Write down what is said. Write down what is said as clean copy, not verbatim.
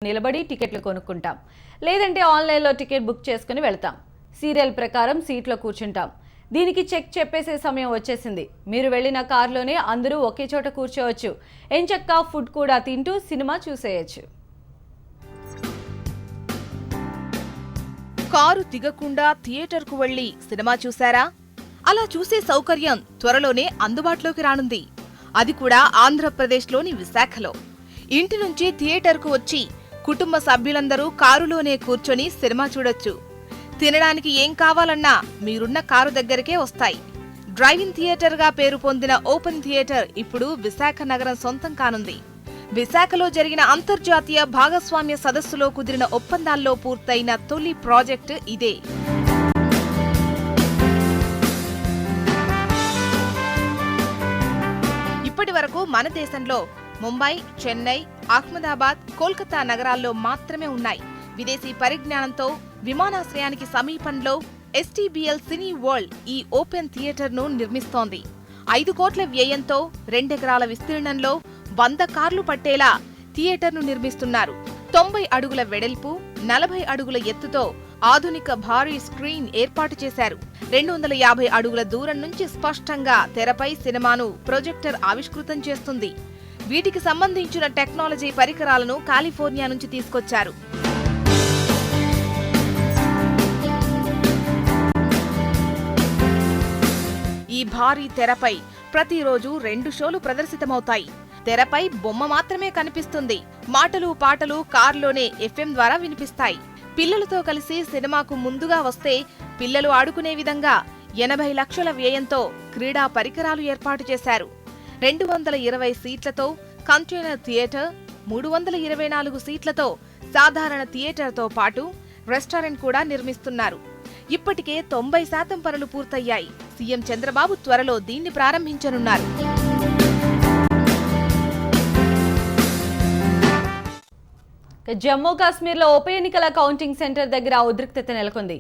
నిలబడి టికెట్లు కొనుక్కుంటాం. లేదంటే ఆన్లైన్లో టికెట్ బుక్ చేసుకుని వెళ్తాం. సీరియల్ ప్రకారం సీట్లో కూర్చుంటాం. దీనికి చెక్ చెప్పేసే సమయం వచ్చేసింది. మీరు వెళ్ళిన కారులోనే అందరూ ఒకే చోట కూర్చోవచ్చు. ఎంచక్కా ఫుడ్ కూడా తింటూ సినిమా చూసేయచ్చు. కారు దిగకుండా థియేటర్కు వెళ్లి సినిమా చూశారా? అలా చూసే సౌకర్యం త్వరలోనే అందుబాటులోకి రానుంది. అది కూడా ఆంధ్రప్రదేశ్లోని విశాఖలో. ఇంటి నుంచి థియేటర్కు వచ్చి కుటుంబ సభ్యులందరూ కారులోనే కూర్చొని సినిమా చూడొచ్చు. తినడానికి ఏం కావాలన్నా మీరున్న కారు దగ్గరికే వస్తాయి. డ్రైవింగ్ థియేటర్గా పేరు పొందిన ఓపెన్ థియేటర్ ఇప్పుడు విశాఖ నగరం సొంతం కానుంది. విశాఖలో జరిగిన అంతర్జాతీయ భాగస్వామ్య సదస్సులో కుదిరిన ఒప్పందాల్లో పూర్తయిన తొలి ప్రాజెక్టు ఇదే. ఇప్పటి వరకు మన దేశంలో ముంబై, చెన్నై, అహ్మదాబాద్, కోల్కతా నగరాల్లో మాత్రమే ఉన్నాయి. విదేశీ పరిజ్ఞానంతో విమానాశ్రయానికి సమీపంలో ఎస్టీబీఎల్ సినీ వరల్డ్ ఈ ఓపెన్ థియేటర్ను నిర్మిస్తోంది. 5 కోట్ల వ్యయంతో 2 ఎకరాల విస్తీర్ణంలో 100 కార్లు పట్టేలా థియేటర్ను నిర్మిస్తున్నారు. 90 అడుగుల వెడల్పు, 40 అడుగుల ఎత్తుతో ఆధునిక భారీ స్క్రీన్ ఏర్పాటు చేశారు. 250 అడుగుల దూరం నుంచి స్పష్టంగా తెరపై సినిమాను ప్రొజెక్టర్ ఆవిష్కృతం చేస్తుంది. వీటికి సంబంధించిన టెక్నాలజీ పరికరాలను కాలిఫోర్నియా నుంచి తీసుకొచ్చారు. ఈ భారీ తెరపై ప్రతిరోజు 2 షోలు ప్రదర్శితమవుతాయి. తెరపై బొమ్మ మాత్రమే కనిపిస్తుంది. మాటలు పాటలు కారులోనే FM ద్వారా వినిపిస్తాయి. పిల్లలతో కలిసి సినిమాకు ముందుగా వస్తే పిల్లలు ఆడుకునే విధంగా 80 లక్షల వ్యయంతో క్రీడా పరికరాలు ఏర్పాటు చేశారు. 220 సీట్లతో కంటైనర్ థియేటర్, 324 సీట్లతో సాధారణ థియేటర్తో పాటు రెస్టారెంట్ కూడా నిర్మిస్తున్నారు. ఇప్పటికే 90% పనులు పూర్తయ్యాయి. సీఎం చంద్రబాబు త్వరలో దీన్ని ప్రారంభించనున్నారు. జమ్మూ కాశ్మీర్లో ఉప ఎన్నికల కౌంటింగ్ సెంటర్ దగ్గర ఉద్రిక్తత నెలకొంది.